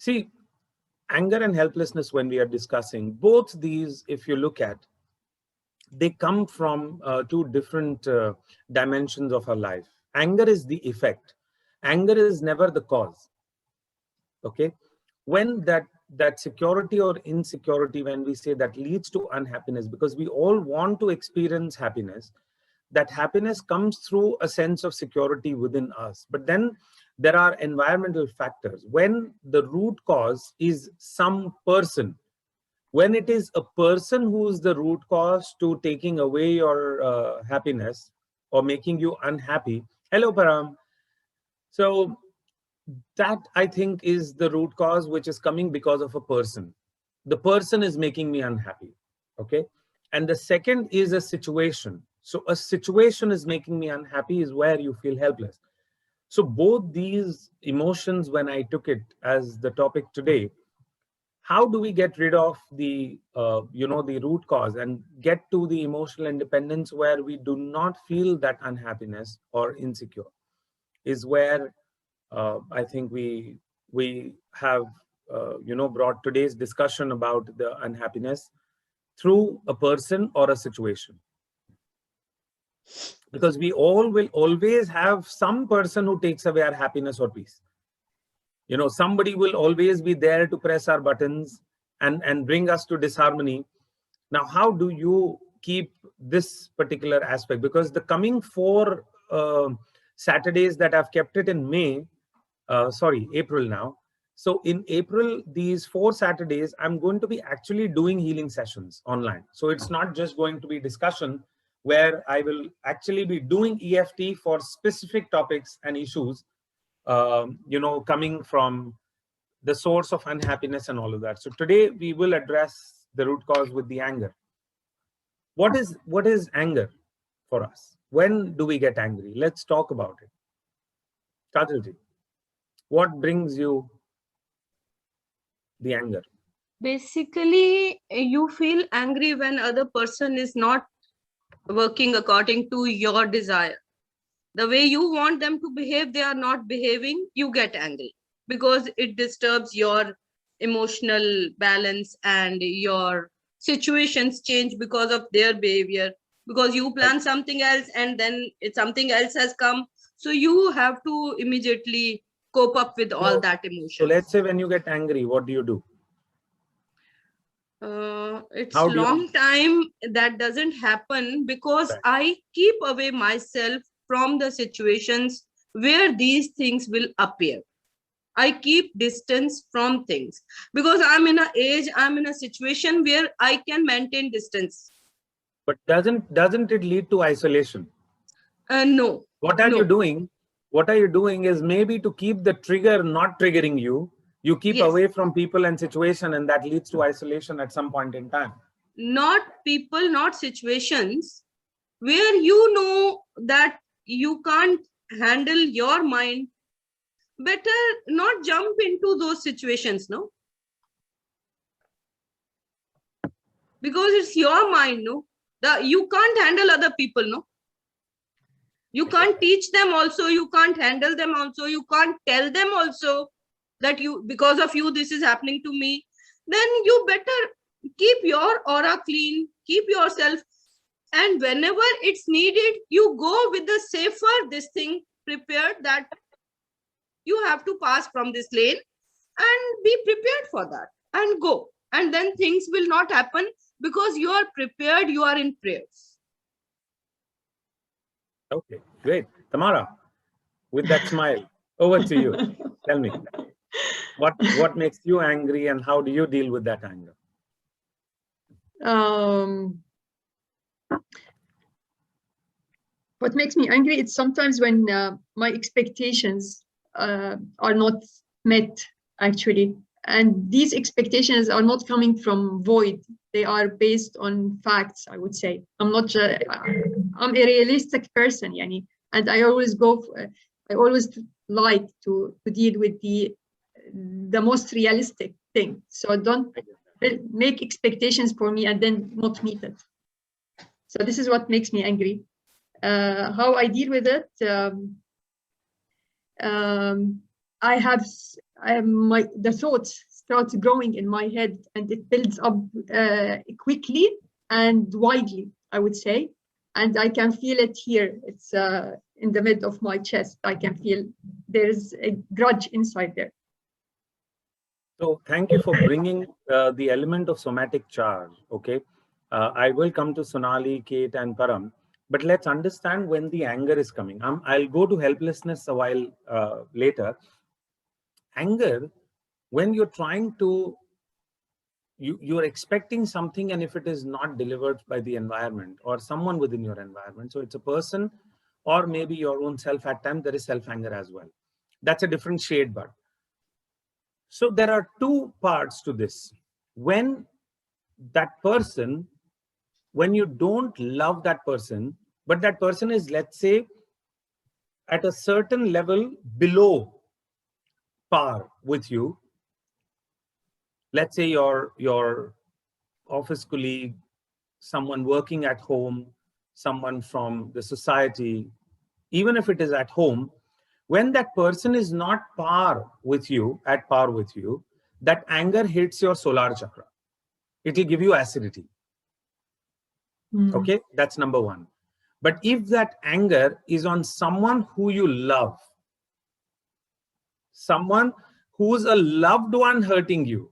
See, anger and helplessness, when we are discussing, both these, if you look at, they come from two different dimensions of our life. Anger is the effect. Anger is never the cause. Okay? When that security or insecurity, when we say that leads to unhappiness, because we all want to experience happiness, that happiness comes through a sense of security within us. But then there are environmental factors. When the root cause is some person, when it is a person who is the root cause to taking away your happiness or making you unhappy. Hello, Param. So that, I think, is the root cause, which is coming because of a person. The person is making me unhappy. Okay. And the second is a situation. So a situation is making me unhappy is where you feel helpless. So both these emotions, when I took it as the topic today, how do we get rid of the the root cause and get to the emotional independence where we do not feel that unhappiness or insecure, is where I think we have brought today's discussion about the unhappiness through a person or a situation. Because we all will always have some person who takes away our happiness or peace. Somebody will always be there to press our buttons and bring us to disharmony. Now, how do you keep this particular aspect? Because the coming 4 Saturdays that I've kept it in April now. So in April, these 4 Saturdays, I'm going to be actually doing healing sessions online. So it's not just going to be discussion, where I will actually be doing EFT for specific topics and issues, coming from the source of unhappiness and all of that. So today we will address the root cause with the anger. What is anger for us? When do we get angry? Let's talk about it. Kajal, what brings you the anger? Basically, you feel angry when other person is not working according to your desire. The way you want them to behave, they are not behaving, you get angry because it disturbs your emotional balance and your situations change because of their behavior, because you plan something else and then something else has come. So you have to immediately cope up with all that emotion. So let's say when you get angry, what do you do? It's a long time that doesn't happen because I keep away myself from the situations where these things will appear. I keep distance from things because I'm in a situation where I can maintain distance. But doesn't it lead to isolation? No. What are you doing? What are you doing is maybe to keep the trigger not triggering you. You keep away from people and situation, and that leads to isolation at some point in time. Not people, not situations where you know that you can't handle your mind. Better not jump into those situations, no? Because it's your mind, no? You can't handle other people, no? You can't teach them also, you can't handle them also, you can't tell them also that because of you this is happening to me. Then you better keep your aura clean, keep yourself, and whenever it's needed, you go with the safer this thing prepared, that you have to pass from this lane and be prepared for that and go, and then things will not happen because you are prepared, you are in prayers. Okay, great. Tamara, with that smile, over to you. Tell me, what makes you angry and how do you deal with that anger? What makes me angry, it's sometimes when my expectations are not met, actually. And these expectations are not coming from void. They are based on facts, I would say. I'm a realistic person, yani, and I always like to deal with the most realistic thing. So don't make expectations for me and then not meet it. So this is what makes me angry. How I deal with it, I have the thoughts start growing in my head, and it builds up quickly and widely, I would say. And I can feel it here. It's in the mid of my chest. I can feel there's a grudge inside there. So thank you for bringing the element of somatic charge. Okay, I will come to Sonali, Kate, and Param, but let's understand when the anger is coming. I'll go to helplessness a while later. Anger, when you're trying to, you're expecting something, and if it is not delivered by the environment or someone within your environment, so it's a person or maybe your own self. At times there is self-anger as well. That's a different shade, but so there are two parts to this. When that person, when you don't love that person, but that person is, let's say, at a certain level below par with you, let's say your office colleague, someone working at home, someone from the society, even if it is at home, when that person is not at par with you, that anger hits your solar chakra. It will give you acidity. Okay, that's number one. But if that anger is on someone who you love, someone who's a loved one hurting you,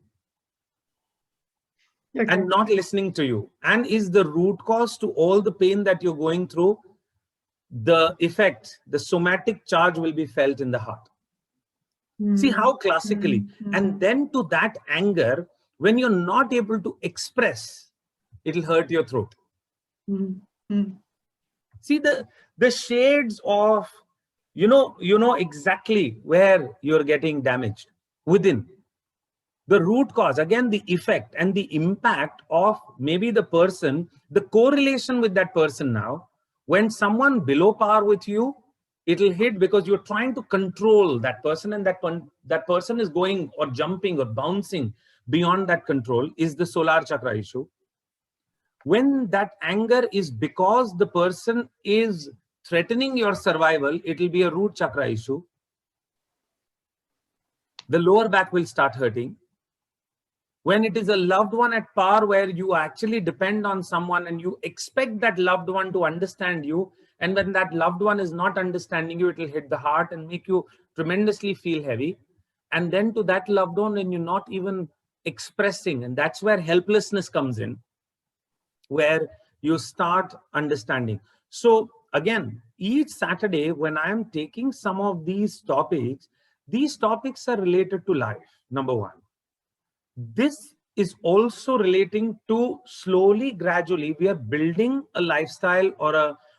okay, and not listening to you, and is the root cause to all the pain that you're going through, the effect, the somatic charge will be felt in the heart. See how classically, and then to that anger, when you're not able to express, it'll hurt your throat. See the shades of, you know exactly where you're getting damaged within. The root cause, again, the effect and the impact of maybe the person, the correlation with that person now, when someone below par with you, it'll hit because you're trying to control that person, and that person is going or jumping or bouncing beyond that control, is the solar chakra issue. When that anger is because the person is threatening your survival, it will be a root chakra issue. The lower back will start hurting. When it is a loved one at par, where you actually depend on someone and you expect that loved one to understand you, and when that loved one is not understanding you, it will hit the heart and make you tremendously feel heavy. And then to that loved one, and you're not even expressing, and that's where helplessness comes in, where you start understanding. So again, each Saturday when I'm taking some of these topics are related to life, number one. This is also relating to, slowly, gradually, we are building a lifestyle or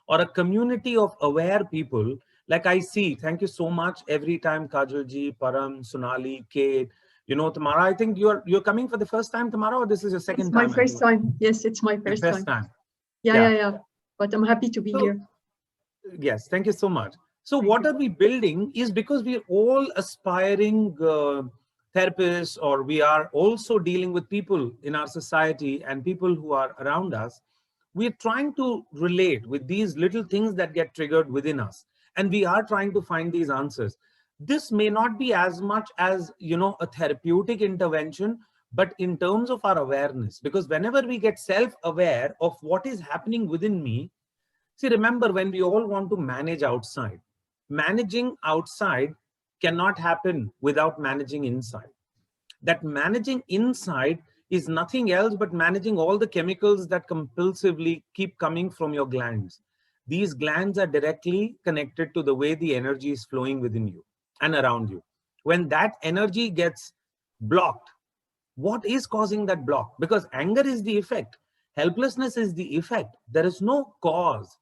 a community of aware people. Like I see, thank you so much every time, Kajalji, Param, Sonali, Kate, Tamara, I think you're coming for the first time, Tamara, or this is your second time? It's my first time. Yes, it's my first time. Yeah. But I'm happy to be here. Yes, thank you so much. So what are we building is, because we are all aspiring therapists, or we are also dealing with people in our society and people who are around us, we are trying to relate with these little things that get triggered within us. And we are trying to find these answers. This may not be as much as, a therapeutic intervention, but in terms of our awareness, because whenever we get self-aware of what is happening within me, see, remember, when we all want to manage outside, managing outside cannot happen without managing inside. That managing inside is nothing else but managing all the chemicals that compulsively keep coming from your glands. These glands are directly connected to the way the energy is flowing within you and around you. When that energy gets blocked, what is causing that block? Because anger is the effect. Helplessness is the effect. There is no cause.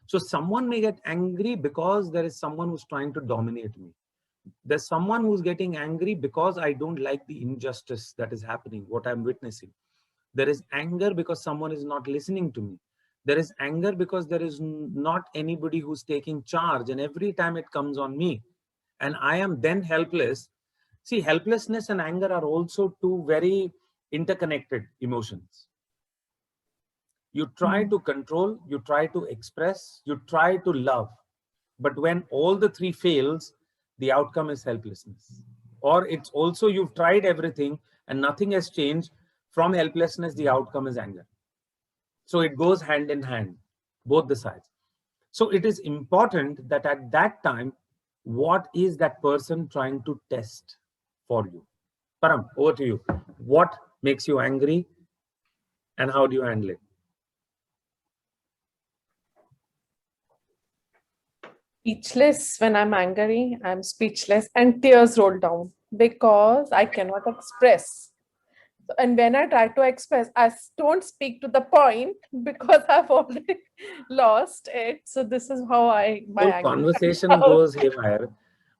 So someone may get angry because there is someone who's trying to dominate me. There's someone who's getting angry because I don't like the injustice that is happening, what I'm witnessing. There is anger because someone is not listening to me. There is anger because there is not anybody who's taking charge, and every time it comes on me, and I am then helpless. See, helplessness and anger are also two very interconnected emotions. You try to control, you try to express, you try to love. But when all the three fails, the outcome is helplessness. or it's also you've tried everything and nothing has changed. From helplessness, the outcome is anger. So it goes hand in hand, both the sides. So it is important that at that time, what is that person trying to test for you? Param, over to you. What makes you angry and how do you handle it? Speechless. When I'm angry, I'm speechless and tears roll down because I cannot express. And when I try to express, don't speak to the point because I've already lost it. So this is how my Whole anger comes conversation out. goes haywire.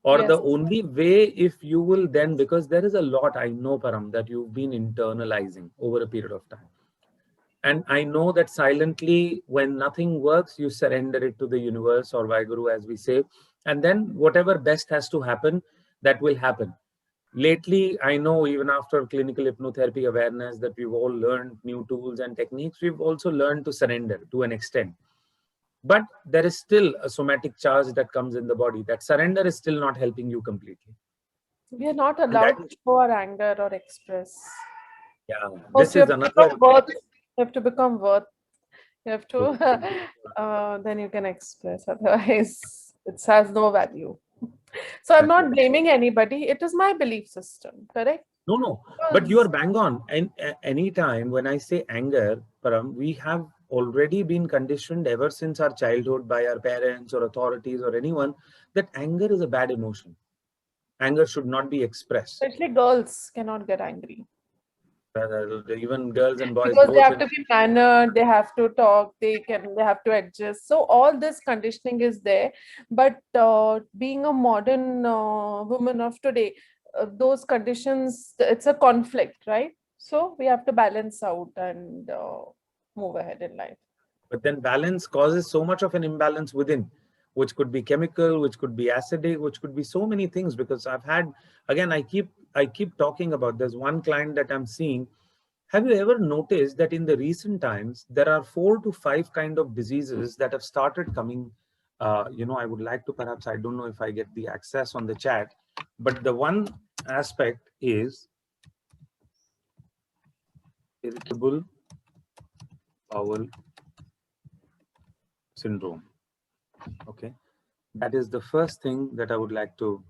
Or Yes. the only way, if you will then, because there is a lot, I know, Param, that you've been internalizing over a period of time. And I know that silently, when nothing works, you surrender it to the universe or Vaheguru, as we say. And then whatever best has to happen, that will happen. Lately, I know even after clinical hypnotherapy awareness that we've all learned new tools and techniques, we've also learned to surrender to an extent. But there is still a somatic charge that comes in the body. That surrender is still not helping you completely. We are not And that allowed to show our anger or express. yeah, First, this you is have to another. become worth. You have to become worth. You have to, Okay. then you can express. Otherwise, it has no value. So I'm not blaming anybody. It is my belief system, correct? No, but you are bang on. And any time when I say anger, Param, we have already been conditioned ever since our childhood by our parents or authorities or anyone that anger is a bad emotion. Anger should not be expressed. Especially girls cannot get angry Even girls and boys because they both. have to be mannered, they have to talk, they have to adjust. So all this conditioning is there. But being a modern woman of today, those conditions, it's a conflict, right? So we have to balance out and move ahead in life. But then balance causes so much of an imbalance within, which could be chemical, which could be acidic, which could be so many things. Because I've had, again, I keep talking about, there's one client that I'm seeing. Have you ever noticed that in the recent times there are 4 to 5 kind of diseases that have started coming? I would like to, perhaps, I don't know if I get the access on the chat, but the one aspect is irritable bowel syndrome. Okay, that is the first thing that I would like to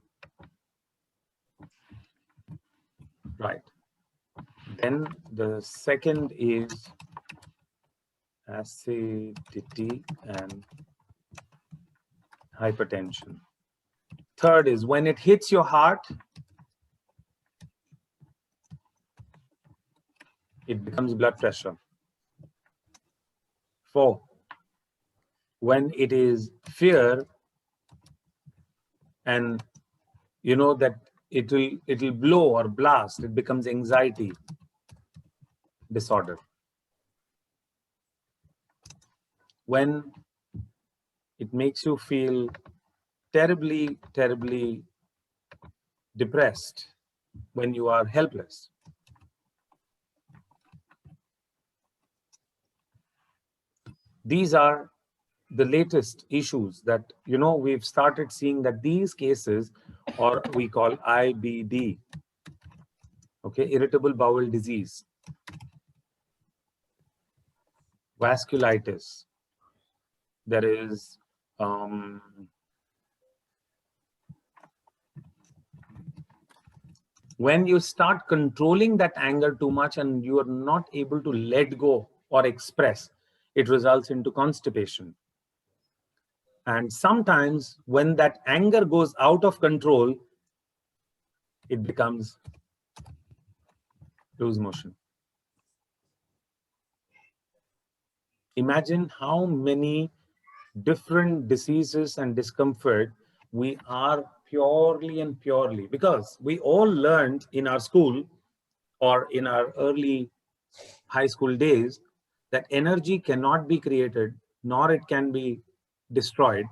write. Then the second is acidity and hypertension. Third is when it hits your heart, it becomes blood pressure. 4, when it is fear, and you know that it'll blow or blast, it becomes anxiety disorder. When it makes you feel terribly, terribly depressed, when you are helpless. These are the latest issues that, we've started seeing that these cases, or we call IBD, okay, irritable bowel disease, vasculitis, there is when you start controlling that anger too much and you are not able to let go or express, it results into constipation. And sometimes when that anger goes out of control, it becomes loose motion. Imagine how many different diseases and discomfort we are purely and purely, because we all learned in our school or in our early high school days that energy cannot be created, nor it can be destroyed.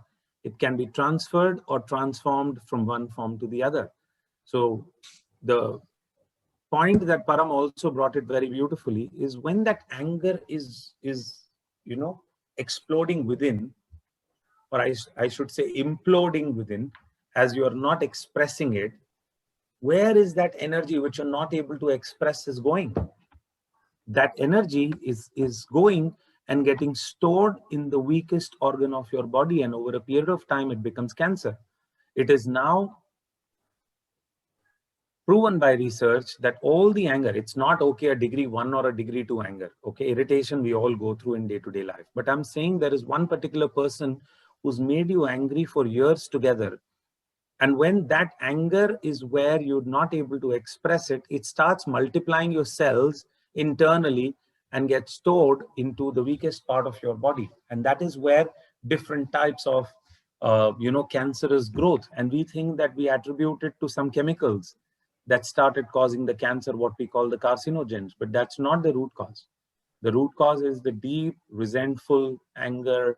It can be transferred or transformed from one form to the other. So the point that Param also brought it very beautifully is when that anger is exploding within, or I should say imploding within, as you are not expressing it, where is that energy which you're not able to express is going? That energy is going and getting stored in the weakest organ of your body, and over a period of time it becomes cancer. It is now proven by research that all the anger, it's not okay a degree 1 or a degree 2 anger. Okay, irritation we all go through in day-to-day life. But I'm saying there is one particular person who's made you angry for years together. And when that anger is where you're not able to express it, it starts multiplying your cells internally and gets stored into the weakest part of your body. And that is where different types of, cancerous growth. And we think that we attribute it to some chemicals that started causing the cancer, what we call the carcinogens. But that's not the root cause. The root cause is the deep, resentful anger,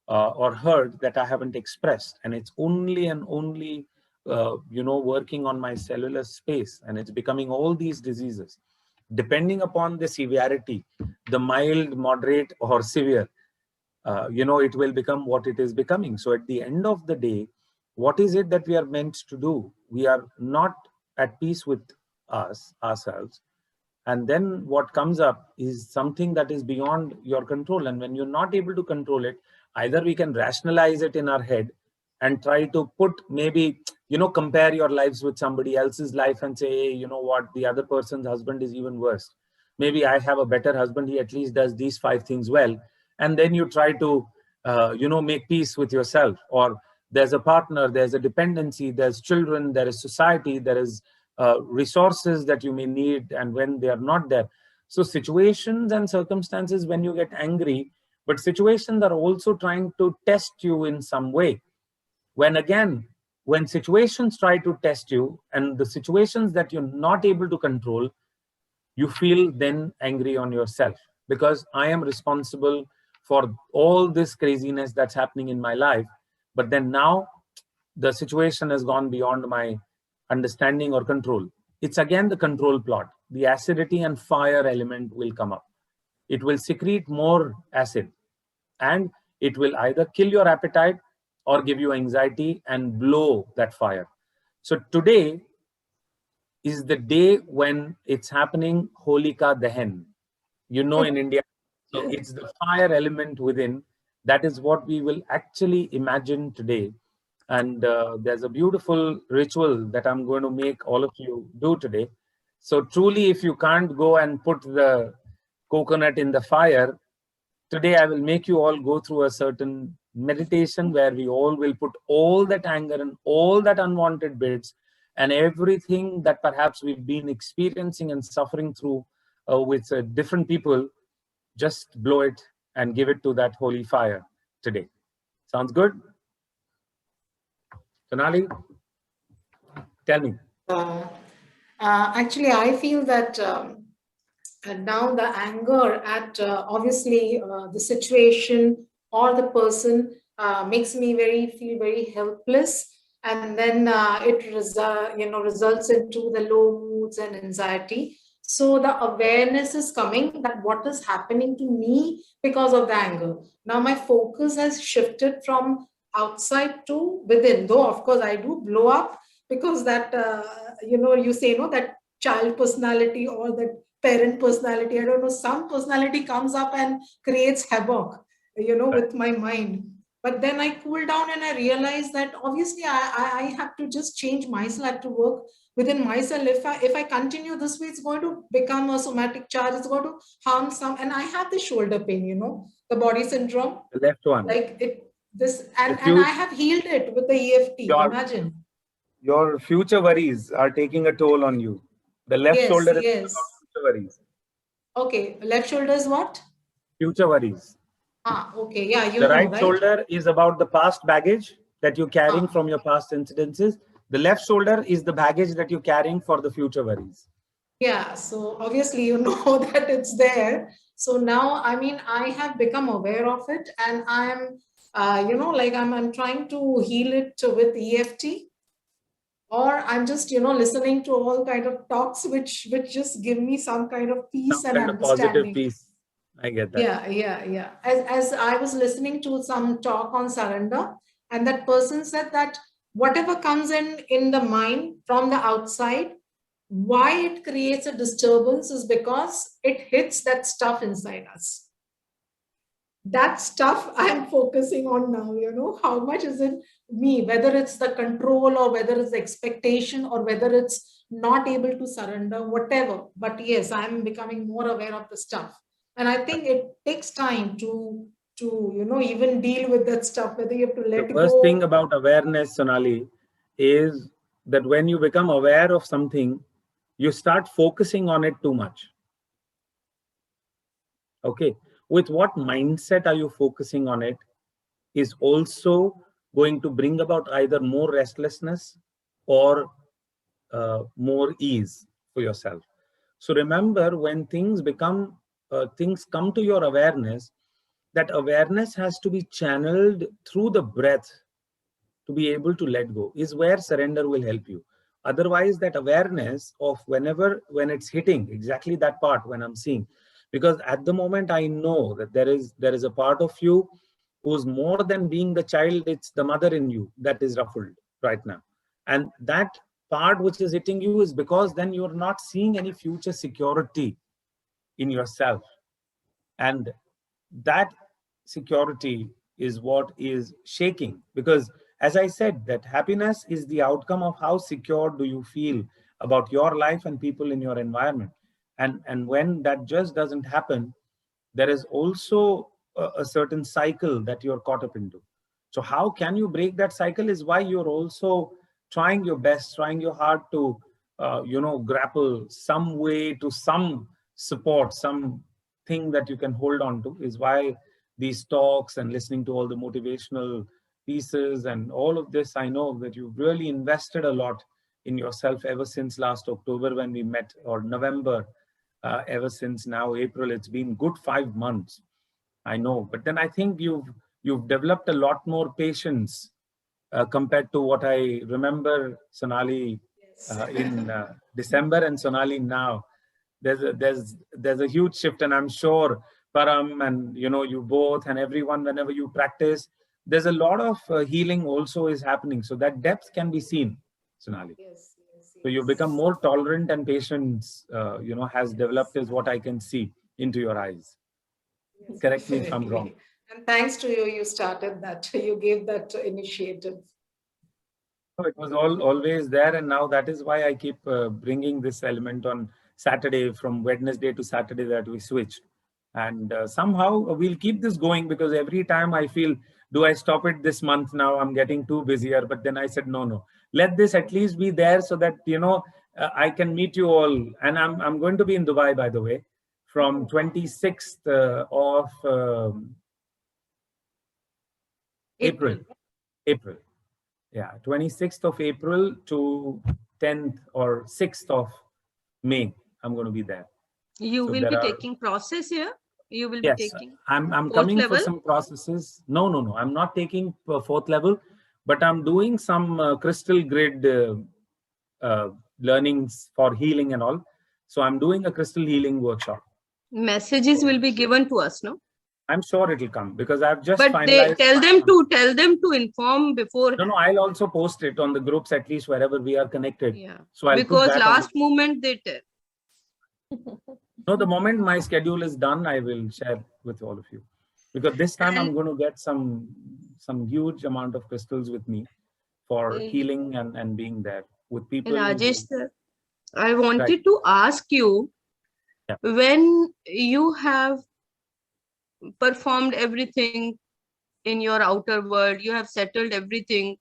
or hurt that I haven't expressed. And it's only and only, working on my cellular space. And it's becoming all these diseases. Depending upon the severity, the mild, moderate, or severe, it will become what it is becoming. So at the end of the day, what is it that we are meant to do? We are not at peace with ourselves. And then what comes up is something that is beyond your control. And when you're not able to control it, either we can rationalize it in our head and try to put maybe, compare your lives with somebody else's life and say, hey, you know what, the other person's husband is even worse. Maybe I have a better husband. He at least does these 5 things well. And then you try to, make peace with yourself. Or there's a partner, there's a dependency, there's children, there is society, there is resources that you may need, and when they are not there. So situations and circumstances, when you get angry, but situations are also trying to test you in some way. When situations try to test you and the situations that you're not able to control, you feel then angry on yourself, because I am responsible for all this craziness that's happening in my life. But then now the situation has gone beyond my understanding or control. It's again the control plot. The acidity and fire element will come up. It will secrete more acid, and it will either kill your appetite or give you anxiety and blow that fire. So today is the day when it's happening, Holika Dahan. In India, so it's the fire element within. That is what we will actually imagine today. And there's a beautiful ritual that I'm going to make all of you do today. So truly, if you can't go and put the coconut in the fire, today I will make you all go through a certain meditation where we all will put all that anger and all that unwanted bits and everything that perhaps we've been experiencing and suffering through with different people, just blow it and give it to that holy fire today. Sounds good? Sonali, tell me. Actually, I feel that and now the anger at obviously the situation or the person makes me feel very helpless, and then it results into the low moods and anxiety. So the awareness is coming that what is happening to me because of the anger. Now my focus has shifted from outside to within, though of course I do blow up, because that you say that child personality or that parent personality, I don't know, some personality comes up and creates havoc, with my mind. But then I cool down and I realize that obviously I have to just change myself, I have to work within myself. If I continue this way, it's going to become a somatic charge, it's going to harm some. And I have the shoulder pain, the body syndrome. The left one. Like and I have healed it with the EFT, imagine. Your future worries are taking a toll on you. The left shoulder is future worries. Okay, left shoulder is what? Future worries. Okay, yeah, the right shoulder is about the past baggage that you're carrying from your past incidences. The left shoulder is the baggage that you're carrying for the future worries. Yeah, so obviously you know that it's there. So now, I mean, I have become aware of it, and I'm, I'm trying to heal it with EFT, or I'm just, listening to all kind of talks which just give me some kind of peace and understanding. Positive peace. I get that. Yeah. As I was listening to some talk on surrender, and that person said that whatever comes in the mind from the outside, why it creates a disturbance is because it hits that stuff inside us. That stuff I'm focusing on now, how much is it me, whether it's the control or whether it's the expectation or whether it's not able to surrender, whatever. But yes, I'm becoming more aware of the stuff. And I think it takes time to even deal with that stuff, whether you have to The let first thing go. about awareness, Sonali, is that when you become aware of something, you start focusing on it too much. Okay. With what mindset are you focusing on it is also going to bring about either more restlessness or more ease for yourself. So remember, when things come to your awareness, that awareness has to be channeled through the breath to be able to let go, is where surrender will help you. Otherwise, that awareness of when it's hitting exactly that part when I'm seeing, because at the moment I know that there is a part of you who's more than being the child, it's the mother in you that is ruffled right now. And that part which is hitting you is because then you're not seeing any future security in yourself. And that security is what is shaking, because as I said, that happiness is the outcome of how secure do you feel about your life and people in your environment. And when that just doesn't happen, there is also a certain cycle that you're caught up into. So how can you break that cycle is why you're also trying your best, trying your hard to grapple some way to some support, some thing that you can hold on to, is why these talks and listening to all the motivational pieces and all of this. I know that you've really invested a lot in yourself ever since last October when we met, or November, ever since now April. It's been good 5 months, I know. But then I think you've developed a lot more patience compared to what I remember, Sonali, in December, and Sonali now. There's a huge shift, and I'm sure Param and you both and everyone, whenever you practice, there's a lot of healing also is happening. So that depth can be seen, Sonali. Yes, yes, So you yes. become more tolerant, and patience, has developed, is what I can see into your eyes. Yes, Correct me if I'm wrong. definitely. And thanks to you, you started that. You gave that initiative. So it was always there, and now that is why I keep bringing this element on Saturday, from Wednesday to Saturday, that we switch. And somehow we'll keep this going, because every time I feel, do I stop it this month now? I'm getting too busier. But then I said, no. Let this at least be there so that, I can meet you all. And I'm going to be in Dubai, by the way, from 26th of April. Yeah, 26th of April to 10th or 6th of May, I'm going to be there. You So will there be are, taking process here. You will be yes, taking I'm fourth coming for level. some processes. No, I'm not taking 4th level, but I'm doing some crystal grid learnings for healing and all. So I'm doing a crystal healing workshop. Messages will be given to us, no? I'm sure it'll come, because I've just But they finalized. tell them to inform before. No, I'll also post it on the groups, at least wherever we are connected. Yeah. So I'll Because put that last moment they tell. No, the moment my schedule is done, I will share with all of you. Because this time I'm going to get some huge amount of crystals with me for healing and being there with people. Rajesh sir, I wanted Right. to ask you, Yeah. when you have performed everything in your outer world, you have settled everything,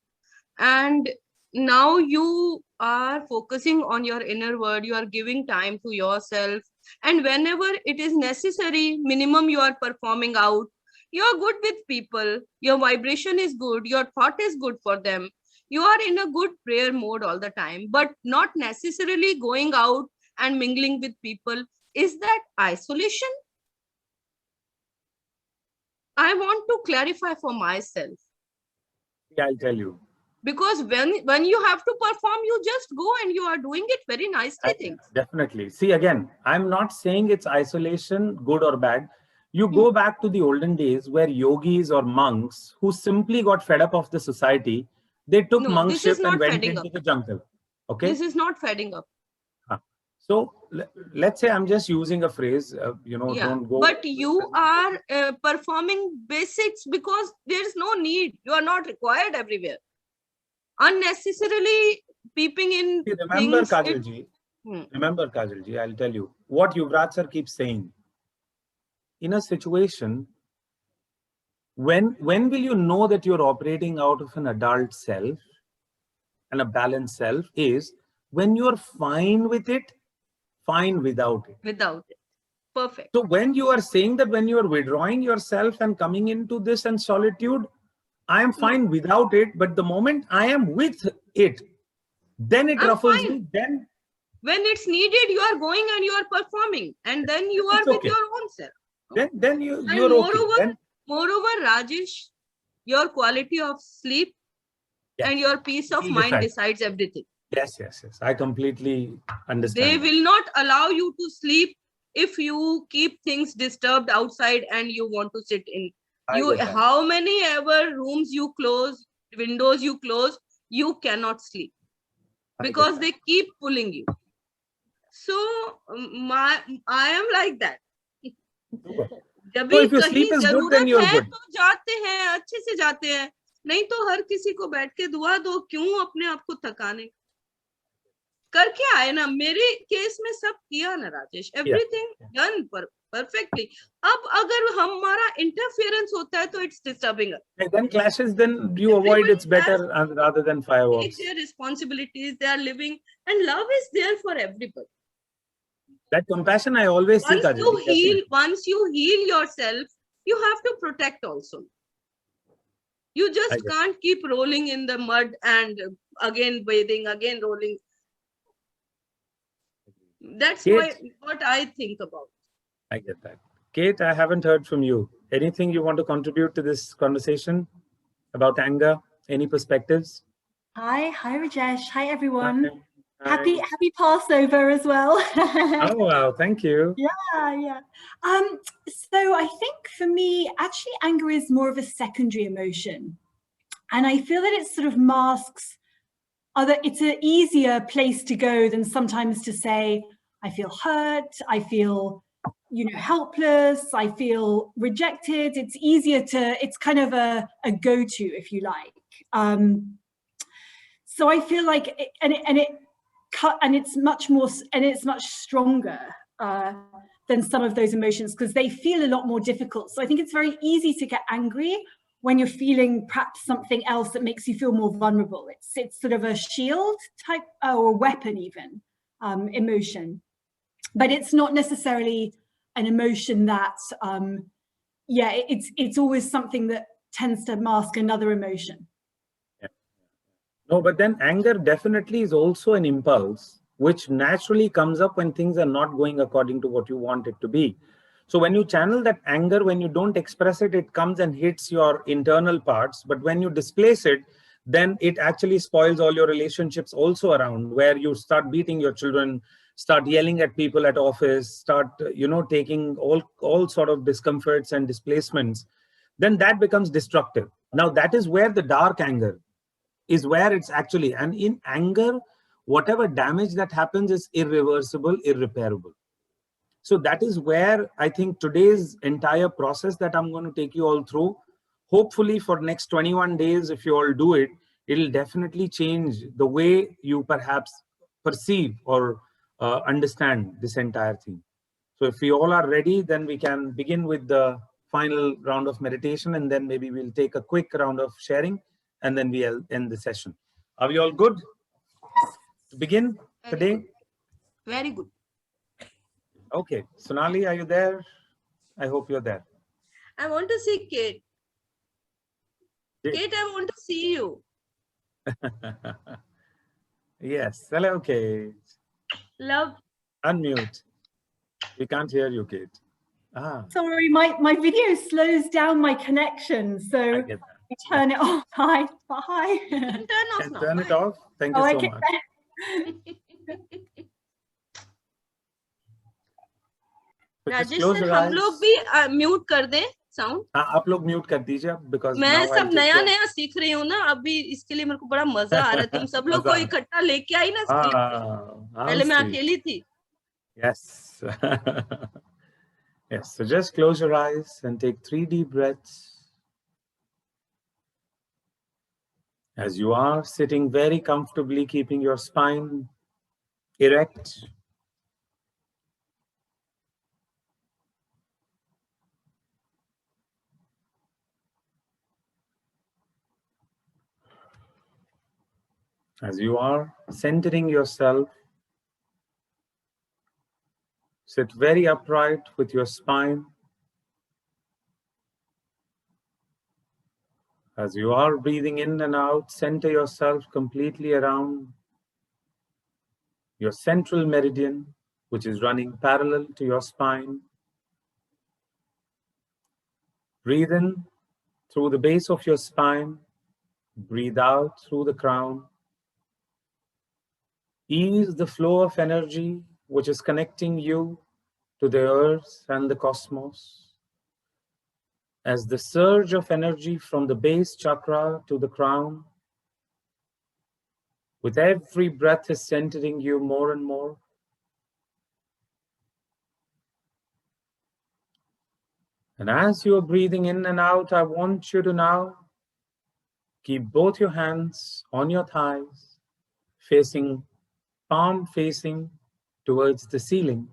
and now you are focusing on your inner world, you are giving time to yourself, and whenever it is necessary, minimum you are performing out, you are good with people, your vibration is good, your thought is good for them, you are in a good prayer mode all the time, but not necessarily going out and mingling with people. Is that isolation? I want to clarify for myself. Yeah, I'll tell you. Because when you have to perform, you just go and you are doing it very nicely. Things Definitely. See, again, I'm not saying it's isolation, good or bad. You go back to the olden days where yogis or monks who simply got fed up of the society They took No, this is monkship and not went fedding into up. the jungle. Okay. This is not fedding up. So let's say I'm just using a phrase, Yeah, don't go. but you are performing basics because there is no need. You are not required everywhere. Unnecessarily peeping in Remember, things. Kajalji, remember, Kajalji, I'll tell you what Yuvraj sir keeps saying. In a situation, when will you know that you're operating out of an adult self and a balanced self is when you're fine with it, fine without it. Without it. Perfect. So when you are saying that when you are withdrawing yourself and coming into this and solitude, I am fine without it, but the moment I am with it, then it ruffles me. Then when it's needed, you are going and you are performing, and then you are with your own self. Then you're moreover, okay. Moreover, Rajesh, your quality of sleep and your peace of mind decides everything. Yes. I completely understand. They will not allow you to sleep if you keep things disturbed outside and you want to sit in. How many ever rooms you close, windows you close, you cannot sleep because they keep pulling you. So I am like that. जब भी कहीं जरूरत है तो जाते हैं, अच्छे से जाते हैं, नहीं तो हर किसी को बैठ के दुआ दो, क्यों अपने आप को थकाने करके आए ना. मेरे केस में सब किया ना राजेश, एवरीथिंग डन perfectly. अब अगर हमारा interference होता है तो it's disturbing us. Then clashes, then you avoid. It's better rather than fireworks. Take their responsibilities. They are living, and love is there for everybody. That compassion I always see. Once you heal yourself, you have to protect also. You just can't keep rolling in the mud and again bathing, again rolling. That's Kate, what I think about. I get that. Kate, I haven't heard from you. Anything you want to contribute to this conversation about anger? Any perspectives? Hi Rajesh. Hi everyone. Hi. Happy Passover as well. Oh wow, thank you. Yeah. So I think for me, actually, anger is more of a secondary emotion, and I feel that it sort of masks other. It's an easier place to go than sometimes to say, I feel hurt. I feel, helpless. I feel rejected. It's easier to. It's kind of a go-to, if you like. So I feel like, it's much stronger than some of those emotions because they feel a lot more difficult. So I think it's very easy to get angry when you're feeling perhaps something else that makes you feel more vulnerable. It's sort of a shield type or a weapon even, emotion, but it's not necessarily an emotion that, it's always something that tends to mask another emotion. No, but then anger definitely is also an impulse which naturally comes up when things are not going according to what you want it to be. So when you channel that anger, when you don't express it, it comes and hits your internal parts. But when you displace it, then it actually spoils all your relationships also around, where you start beating your children, start yelling at people at office, start, taking all sort of discomforts and displacements. Then that becomes destructive. Now that is where the dark anger is, where it's actually, and in anger, whatever damage that happens is irreversible, irreparable. So that is where I think today's entire process that I'm going to take you all through, hopefully for next 21 days, if you all do it, it'll definitely change the way you perhaps perceive or understand this entire thing. So if we all are ready, then we can begin with the final round of meditation, and then maybe we'll take a quick round of sharing, and then we'll end the session. Are we all good to begin today? Very good. Okay, Sonali, are you there? I hope you're there. I want to see Kate. Kate, I want to see you. Yes. Hello, Kate. Love. Unmute. We can't hear you, Kate. Sorry, my video slows down my connection, so I turn it off. Hi. Turn off now. Turn it off. Thank you so much. Rajesh sir, हम लोग भी mute कर दें sound? आप लोग mute कर दीजिए because मैं now I'll सब take नया your नया सीख रही हूँ ना अभी, इसके लिए मेरे को बड़ा मजा आ रहा है। तुम सब लोग को मजा। इकट्ठा लेके आई ना स्क्रीन पे। how पहले मैं sweet. अकेली थी। Yes. Yes, so just close your eyes and take 3 deep breaths. As you are sitting very comfortably, keeping your spine erect. As you are centering yourself, sit very upright with your spine. As you are breathing in and out, center yourself completely around your central meridian, which is running parallel to your spine. Breathe in through the base of your spine. Breathe out through the crown. Ease the flow of energy which is connecting you to the earth and the cosmos. As the surge of energy from the base chakra to the crown, with every breath is centering you more and more. And as you are breathing in and out, I want you to now keep both your hands on your thighs, palm facing towards the ceiling.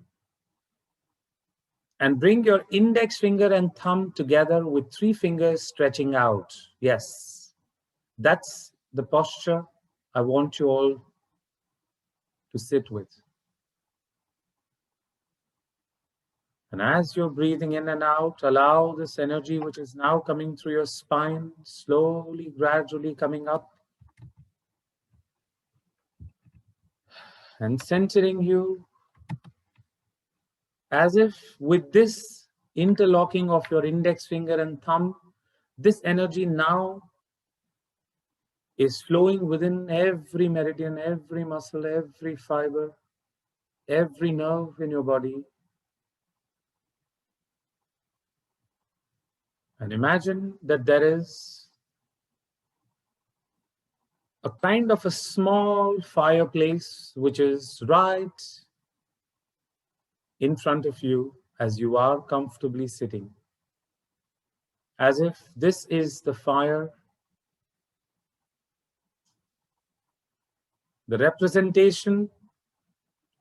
And bring your index finger and thumb together with 3 fingers stretching out. Yes, that's the posture I want you all to sit with. And as you're breathing in and out, allow this energy which is now coming through your spine, slowly, gradually coming up and centering you, as if with this interlocking of your index finger and thumb, this energy now is flowing within every meridian, every muscle, every fiber, every nerve in your body. And imagine that there is a kind of a small fireplace which is right in front of you as you are comfortably sitting. As if this is the fire, the representation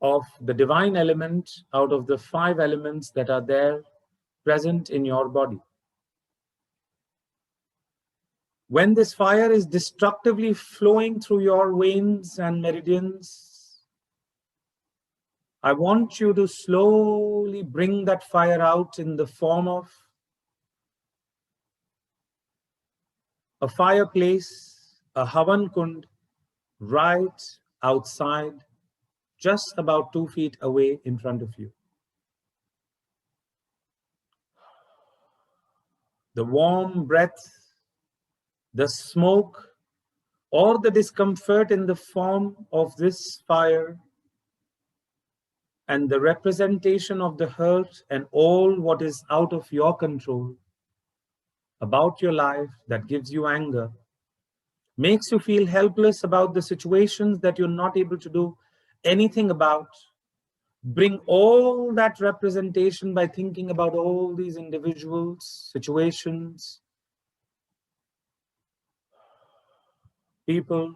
of the divine element out of the 5 elements that are there present in your body. When this fire is destructively flowing through your veins and meridians, I want you to slowly bring that fire out in the form of a fireplace, a Havan Kund, right outside, just about 2 feet away in front of you. The warm breath, the smoke, or the discomfort in the form of this fire, and the representation of the hurt and all what is out of your control about your life that gives you anger, makes you feel helpless about the situations that you're not able to do anything about. Bring all that representation by thinking about all these individuals, situations, people,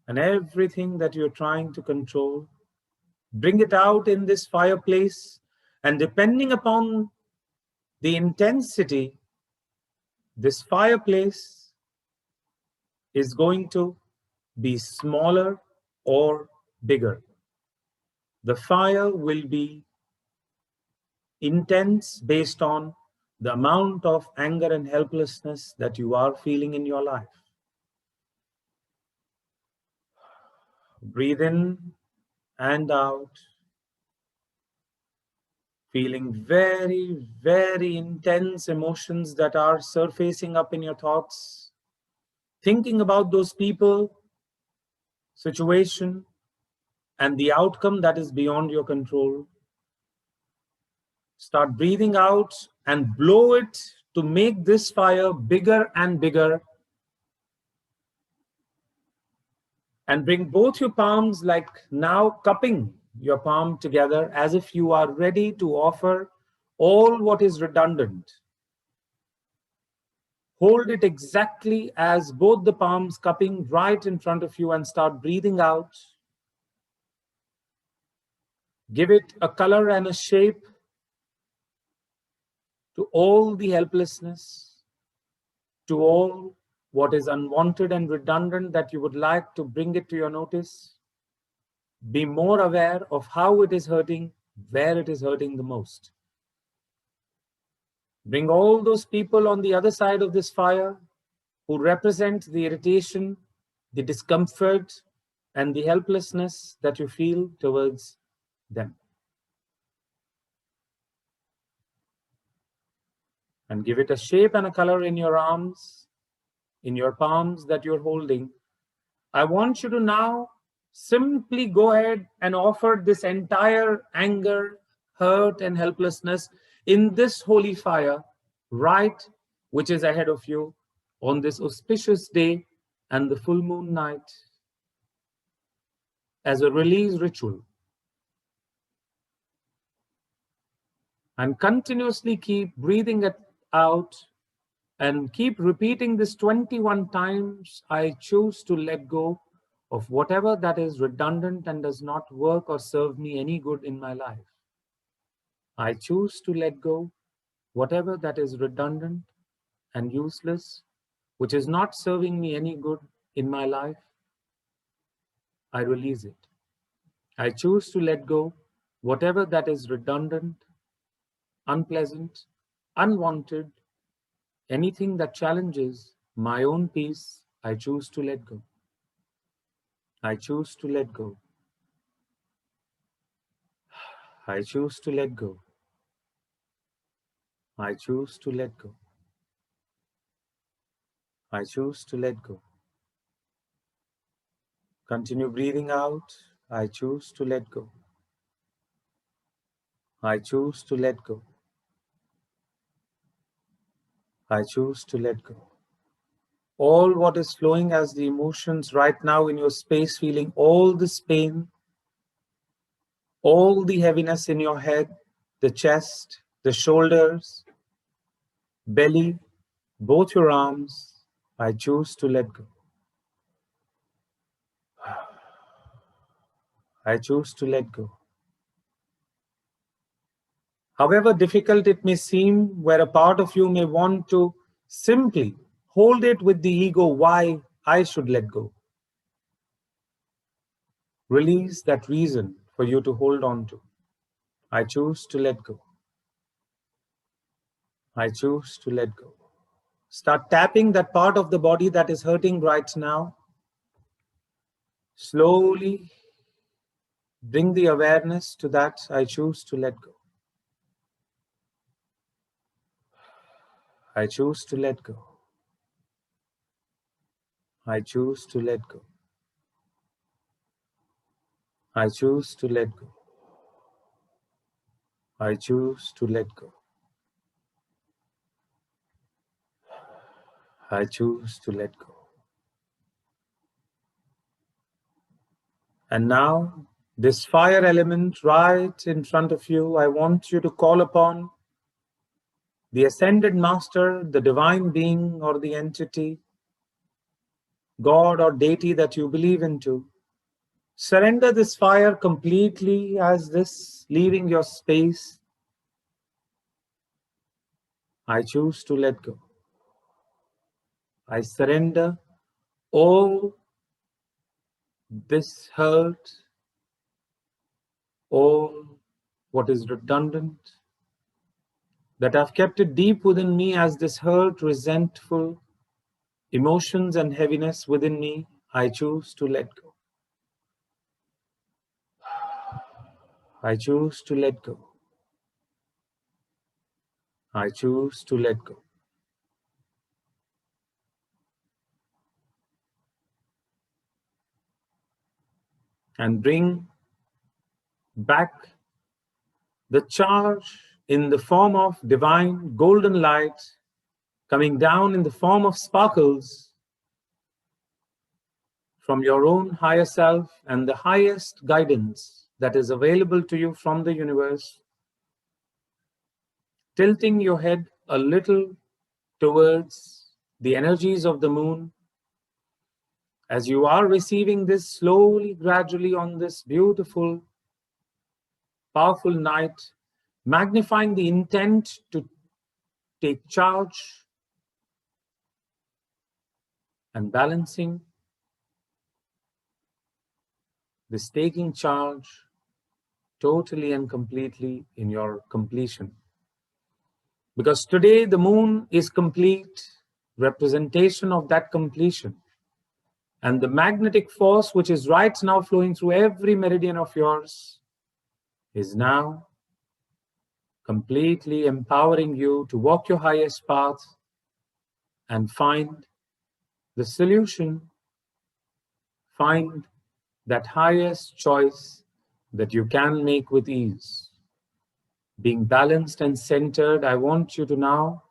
and everything that you're trying to control. Bring it out in this fireplace, and depending upon the intensity, this fireplace is going to be smaller or bigger. The fire will be intense based on the amount of anger and helplessness that you are feeling in your life. Breathe in and out, feeling very, very intense emotions that are surfacing up in your thoughts, thinking about those people, situation, and the outcome that is beyond your control. Start breathing out and blow it to make this fire bigger and bigger. And bring both your palms, like now cupping your palm together as if you are ready to offer all what is redundant. Hold it exactly as both the palms cupping right in front of you and start breathing out. Give it a color and a shape to all the helplessness, to all what is unwanted and redundant that you would like to bring it to your notice. Be more aware of how it is hurting, where it is hurting the most. Bring all those people on the other side of this fire who represent the irritation, the discomfort, and the helplessness that you feel towards them. And give it a shape and a color in your arms, in your palms that you're holding. I want you to now simply go ahead and offer this entire anger, hurt, and helplessness in this holy fire, right, which is ahead of you on this auspicious day and the full moon night, as a release ritual. And continuously keep breathing it out and keep repeating this 21 times. I choose to let go of whatever that is redundant and does not work or serve me any good in my life. I choose to let go whatever that is redundant and useless, which is not serving me any good in my life. I release it. I choose to let go whatever that is redundant, unpleasant, unwanted, anything that challenges my own peace. I choose to let go. I choose to let go. I choose to let go. I choose to let go. I choose to let go. Continue breathing out. I choose to let go. I choose to let go. I choose to let go. All what is flowing as the emotions right now in your space, feeling all this pain, all the heaviness in your head, the chest, the shoulders, belly, both your arms, I choose to let go. I choose to let go. However difficult it may seem, where a part of you may want to simply hold it with the ego, why I should let go. Release that reason for you to hold on to. I choose to let go. I choose to let go. Start tapping that part of the body that is hurting right now. Slowly bring the awareness to that. I choose to let go. I choose to let go. I choose to let go. I choose to let go. I choose to let go. I choose to let go. And now, this fire element right in front of you, I want you to call upon the ascended master, the divine being or the entity, God or deity that you believe into. Surrender this fire completely as this leaving your space. I choose to let go. I surrender all this hurt, all what is redundant, that I've kept it deep within me as this hurt, resentful emotions and heaviness within me. I choose to let go. I choose to let go. I choose to let go. And bring back the charge in the form of divine golden light, coming down in the form of sparkles from your own higher self and the highest guidance that is available to you from the universe, tilting your head a little towards the energies of the moon. As you are receiving this slowly, gradually on this beautiful, powerful night, magnifying the intent to take charge and balancing this taking charge totally and completely in your completion. Because today the moon is complete representation of that completion. And the magnetic force which is right now flowing through every meridian of yours is now completely empowering you to walk your highest path and find the solution, find that highest choice that you can make with ease. Being balanced and centered, I want you to now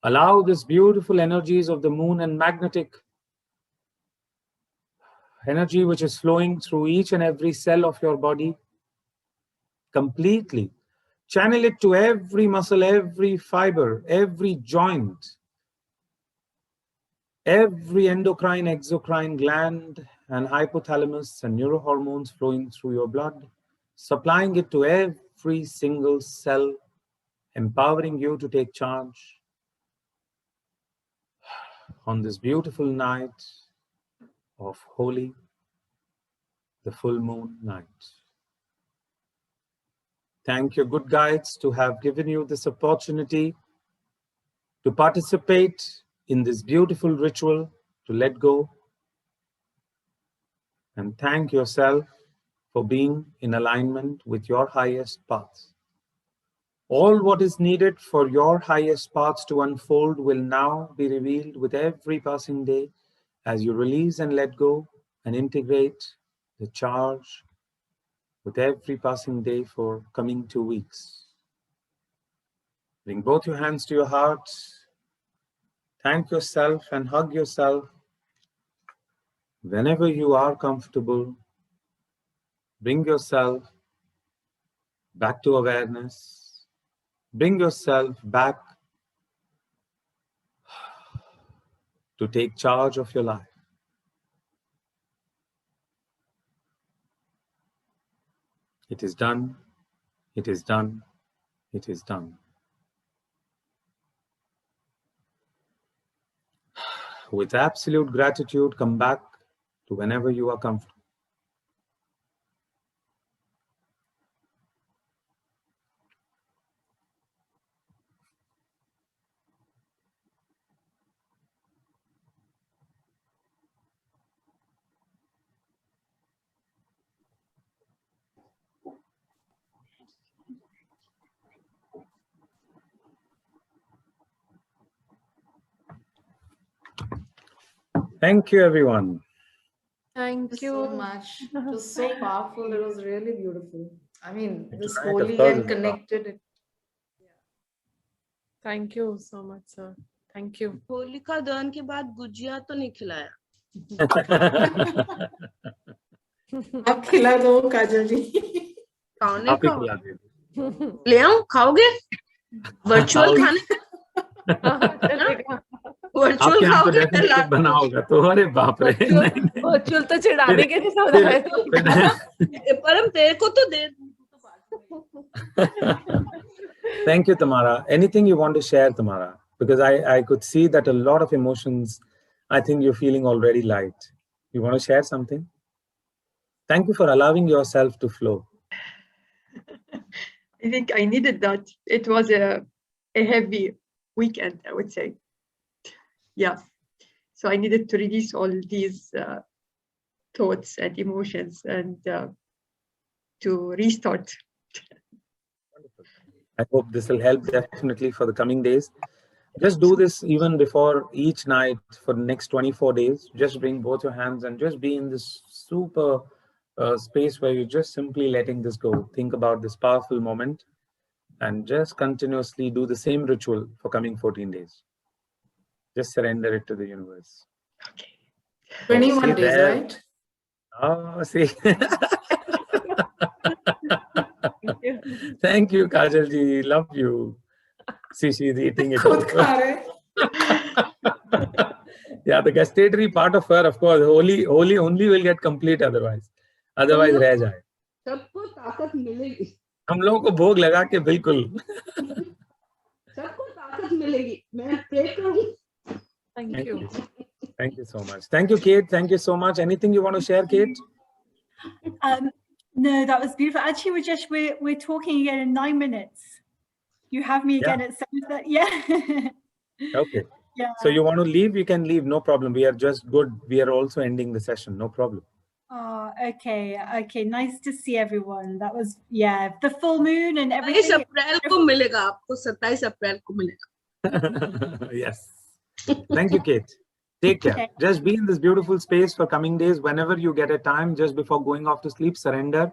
allow this beautiful energies of the moon and magnetic energy which is flowing through each and every cell of your body completely. Channel it to every muscle, every fiber, every joint, every endocrine, exocrine gland and hypothalamus and neurohormones flowing through your blood, supplying it to every single cell, empowering you to take charge on this beautiful night of Holi, the full moon night. Thank your good guides to have given you this opportunity to participate in this beautiful ritual, to let go. And thank yourself for being in alignment with your highest path. All what is needed for your highest paths to unfold will now be revealed with every passing day as you release and let go and integrate the charge with every passing day for coming 2 weeks. Bring both your hands to your heart. Thank yourself and hug yourself. Whenever you are comfortable, bring yourself back to awareness. Bring yourself back to take charge of your life. It is done. It is done. It is done. With absolute gratitude, come back to whenever you are comfortable. Thank you, everyone. Thank you. So much. It was so powerful. It was really beautiful. I mean, this Right, of holy course, and it's powerful. connected. Thank you so much, sir. Thank you. Holika दहन के बाद गुजिया तो नहीं खिलाया आप खिला दो काजल जी खाने आप ही का खिला दीजिए। ले आऊं खाओगे वर्चुअल खाने वर्चुअल आपके यहाँ तो खाओगे डेफिनेटली बना होगा तो अरे बाप रे नहीं वर्चुअल तो चिढ़ाने के लिए हो रहा है तो परम तेरे को तो दे Thank you, Tamara. Anything you want to share, Tamara? Because I could see that a lot of emotions, I think you're feeling already light. You want to share something? Thank you for allowing yourself to flow. I think I needed that. It was a heavy weekend, I would say. Yeah. So I needed to release all these thoughts and emotions and to restart. I hope this will help definitely for the coming days. Just do this even before each night for the next 24 days. Just bring both your hands and just be in this super space where you're just simply letting this go. Think about this powerful moment And just continuously do the same ritual for coming 14 days. Just surrender it to the universe. Okay. 21 see days, there. right? Oh, see. Thank you. Thank you, Kajal ji. Love you. See, she's eating it Khud up. kha rahe. Yeah, the gustatory part of her, of course, holy only will get complete otherwise. Otherwise, रह जाए. सबको ताकत मिलेगी, हम लोगों को भोग लगा के बिल्कुल. सबको ताकत मिलेगी. मैं प्रे करूंगी. Thank you. Thank you so much. Thank you, Kate. Thank you so much. Anything you want to share, Kate? No, that was beautiful. Actually, we're talking again in 9 minutes. You have me again at 7:30. Yeah. Okay. Yeah. So you want to leave? You can leave. No problem. We are just good. We are also ending the session. No problem. Oh, okay. Okay. Nice to see everyone. That was, yeah, the full moon and 27 everything. अप्रैल को मिलेगा आपको, 27 अप्रैल को मिलेगा. Yes. Thank you, Kate. Take care. Okay. Just be in this beautiful space for coming days. Whenever you get a time, just before going off to sleep, surrender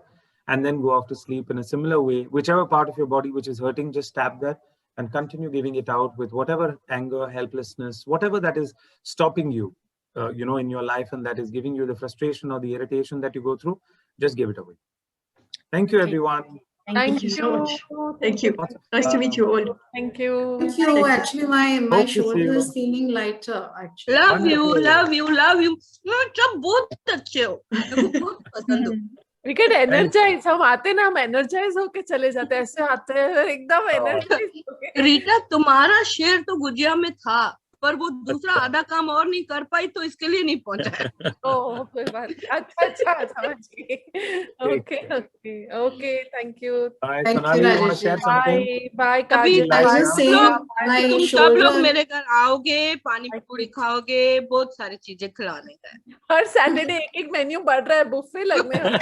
and then go off to sleep in a similar way. Whichever part of your body which is hurting, just tap that and continue giving it out with whatever anger, helplessness, whatever that is stopping you, in your life, and that is giving you the frustration or the irritation that you go through. Just give it away. Thank you, Okay. everyone. Thank you so much. Thank you. Nice to meet you all. Thank you. Thank you. Thank you. Actually, my Hope to see shoulder you. is feeling lighter. Actually. Love you, Wonderful. love you, love you. सब बहुत अच्छे हो, मेरे को बहुत पसंद हो. We get energized. हम आते ना, हम energize होके चले जाते हैं. ऐसे आते हैं एकदम energized होके. रीटा, तुम्हारा शेयर तो गुजिया में था, पर वो दूसरा आधा काम और नहीं कर पाई, तो इसके लिए नहीं पहुंचा है. ओह, कोई बात नहीं. अच्छा समझ गई. Okay, thank you. Bye, Thank you, Sonali. You want to Rajesh. share something? Bye, अभी Kajal. I was Bye. just saying, my तुम सब shoulder. लोग मेरे घर आओगे, पानी पूरी खाओगे, बहुत सारी चीजें खिलाने का है. हर सैटरडे एक मेन्यू बढ़ रहा है, बुफे लगने वाला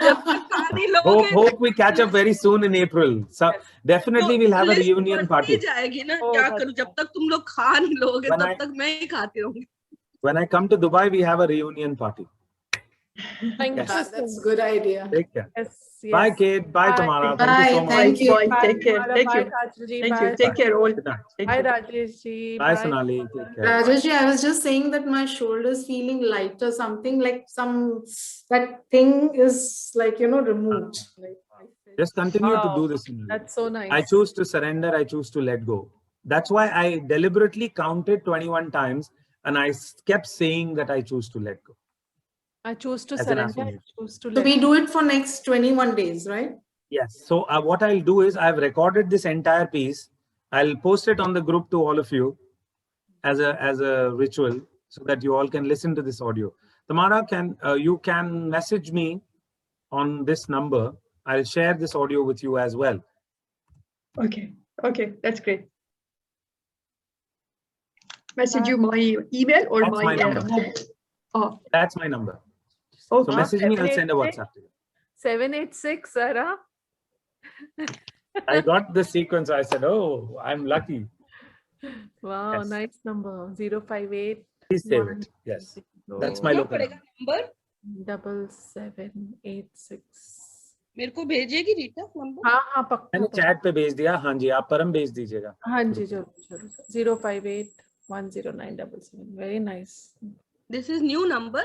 जब तक खा नहीं लोगे, Hope we catch up very soon in April. So definitely we'll have a list reunion बढ़ती party. जाएगी ना. Oh, क्या that's करूं, जब तक तुम लोग खा नहीं लोगे, When तब तक मैं ही खाती रहूंगी. When I come to Dubai, we have a reunion party. Thank you. Yes. That's a good idea. Take care. Yes, yes. Bye, Kate. Bye, Bye. Tamara. Bye. Thank you so much. Thank you. Bye. Take care. Tamara. Thank Bye, you. Kajal ji. Thank Bye. you. Take care all. Good night. Thank Bye, you. Rajesh ji. Bye, Sonali. Take care. Rajesh, I was just saying that my shoulder is feeling lighter, something like that thing is like, removed. Like, Just continue to Wow. do this. Sonali. That's so nice. I choose to surrender. I choose to let go. That's why I deliberately counted 21 times and I kept saying that I choose to let go. I choose to As an surrender. I affirmation. choose to So let we do it for next 21 days, right? Yes. So what I'll do is I've recorded this entire piece. I'll post it on the group to all of you as a ritual so that you all can listen to this audio. Tamara, you can message me on this number. I'll share this audio with you as well. Okay. Okay. That's great. Message you my email or That's my number. mobile. Oh, That's my number. okay. So message me, I'll send a WhatsApp to you. 786, Sarah. I got the sequence. I said, oh, I'm lucky. Wow, Yes. nice number. 058. Please save it. Yes. That's my local number. Number 7786. मेरे को भेजेगी Rita number? हाँ पक्का. मैंने chat पे भेज दिया. हाँ जी, आप परम भेज दीजिएगा. हाँ जी, जरूर. 058109777. Very nice. This is new number.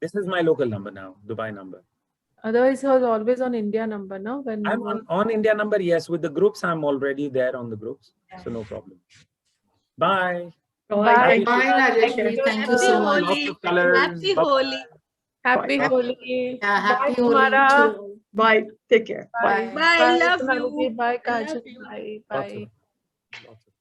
This is my local number now, Dubai number. Otherwise, he was always on India number, no? When I'm on India number, yes. With the groups, I'm already there on the groups. So no problem. Bye. Bye. Bye, Rajesh. Thank you so much. Lots of colors. Happy Bye. Holi. Happy Bye. Holi. Yeah, happy Bye, Holi Tamara. too. Bye. Take care. Bye. Bye. Bye. Love Sonali ji. you. Bye, I love Kajal. you. Bye. Lots Bye. of- lots of-